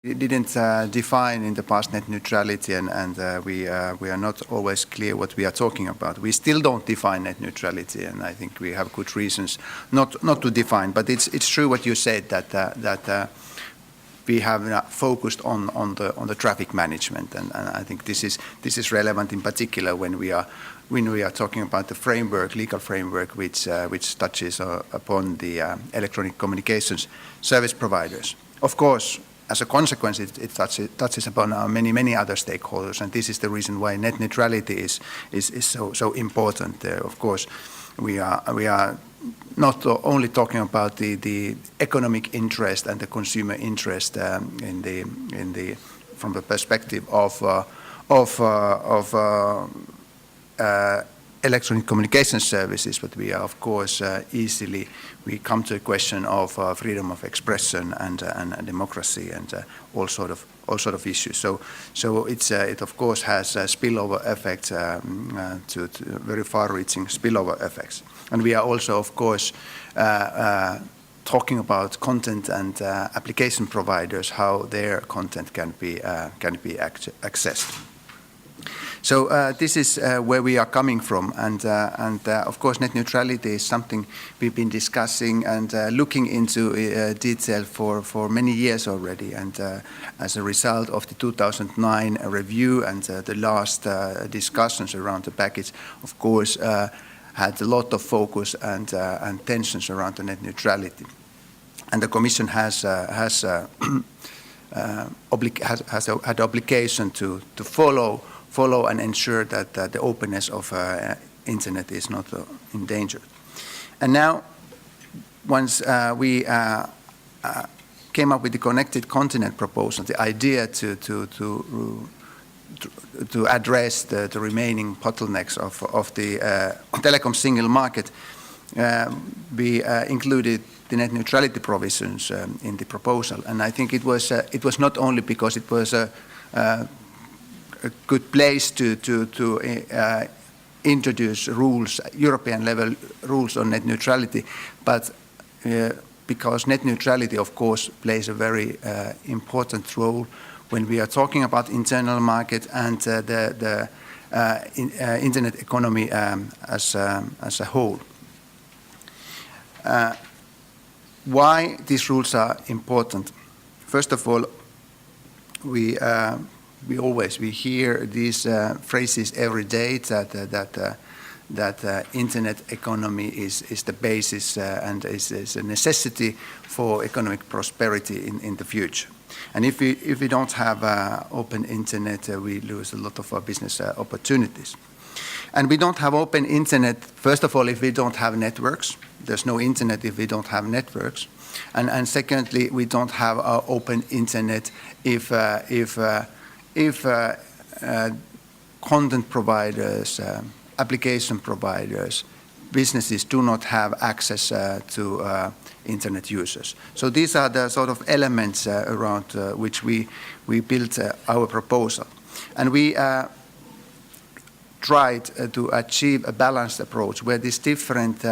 We didn't define in the past net neutrality, and we are not always clear what we are talking about. We still don't define net neutrality, and I think we have good reasons not to define. But it's true what you said, that we have focused on the traffic management, and I think this is relevant in particular when we are talking about the legal framework, which touches upon the electronic communications service providers. Of course, as a consequence, it touches upon many other stakeholders, and this is the reason why net neutrality is so important. Of course, we are not only talking about the economic interest and the consumer interest from the perspective of electronic communication services, but we are, of course, we come to a question of freedom of expression and democracy and all sort of issues. So it of course has spillover effects to very far-reaching spillover effects, and we are also, of course, talking about content and application providers, how their content can be accessed. So this is where we are coming from, and of course net neutrality is something we've been discussing and looking into detail for many years already, and as a result of the 2009 review and the last discussions around the package, of course, had a lot of focus and tensions around the net neutrality. And the Commission has had obligation to follow and ensure that the openness of internet is not endangered. And now, once we came up with the Connected Continent proposal, the idea to address the remaining bottlenecks of the telecom single market, we included the net neutrality provisions in the proposal. And I think it was not only because it was a good place to introduce rules, European level rules on net neutrality, but because net neutrality, of course, plays a very important role when we are talking about internal market and the internet economy as a whole. Why these rules are important? First of all, we hear these phrases every day that internet economy is the basis and is a necessity for economic prosperity in the future. And if we don't have open internet, we lose a lot of our business opportunities. And we don't have open internet, first of all, if we don't have networks. There's no internet if we don't have networks. And secondly, we don't have open internet if content providers, application providers, businesses do not have access to internet users. So these are the sort of elements around which we built our proposal. And we tried to achieve a balanced approach where these different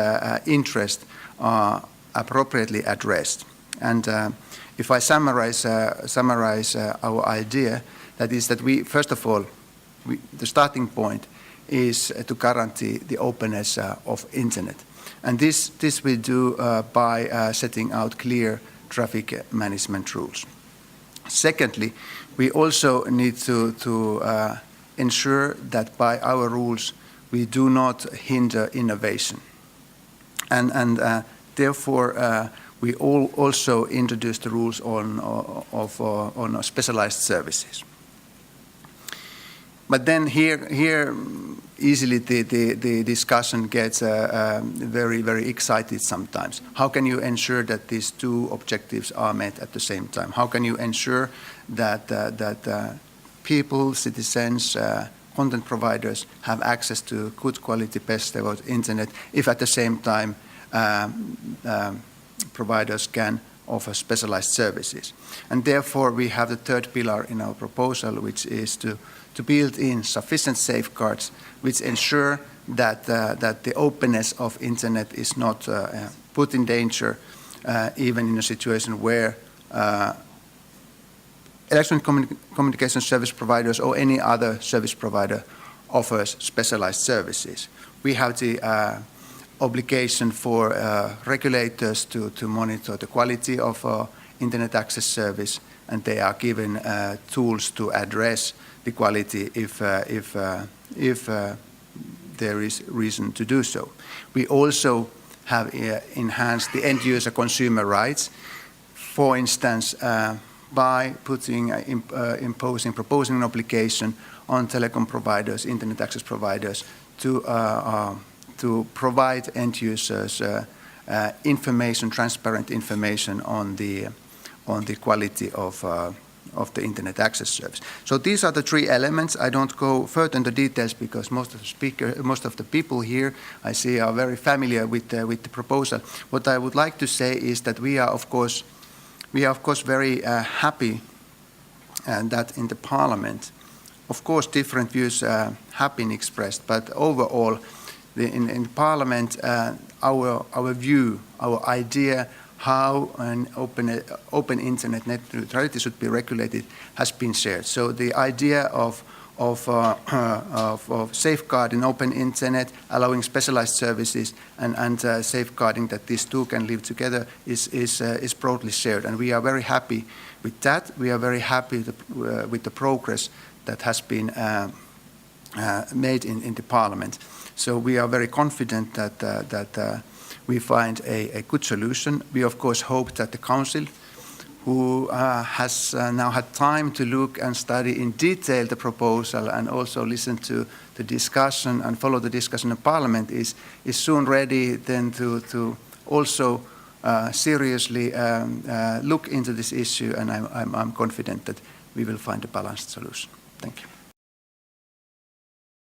interests are appropriately addressed. And if I summarize our idea, that is that we, first of all, the starting point is to guarantee the openness of internet. And this we do by setting out clear traffic management rules. Secondly, we also need to ensure that by our rules we do not hinder innovation. And therefore we also introduce the rules on specialized services. But then here easily the discussion gets very excited sometimes. How can you ensure that these two objectives are met at the same time? How can you ensure that people, citizens, content providers have access to good quality, best about internet if at the same time providers can offer specialized services? And therefore we have the third pillar in our proposal, which is to build in sufficient safeguards which ensure that the openness of internet is not put in danger even in a situation where electronic communication service providers or any other service provider offers specialized services. We have the obligation for regulators to monitor the quality of internet access service, and they are given tools to address the quality if there is reason to do so. We also have enhanced the end user consumer rights, for instance, by proposing an obligation on telecom providers, internet access providers, to provide end users information, transparent information on the quality of the internet access service. So these are the three elements. I don't go further into details because most of the people here I see are very familiar with the proposal. What I would like to say is that we are of course very happy that in the Parliament, of course, different views have been expressed, but overall, in Parliament, our view, our idea how an open internet net neutrality should be regulated has been shared. So the idea of safeguarding open internet, allowing specialized services, and safeguarding that these two can live together is broadly shared, and we are very happy with that. We are very happy with the progress that has been made in the Parliament. So we are very confident that we find a good solution. We of course hope that the Council, who has now had time to look and study in detail the proposal and also listen to the discussion and follow the discussion in Parliament, is soon ready then to also seriously look into this issue, and I'm confident that we will find a balanced solution. Thank you.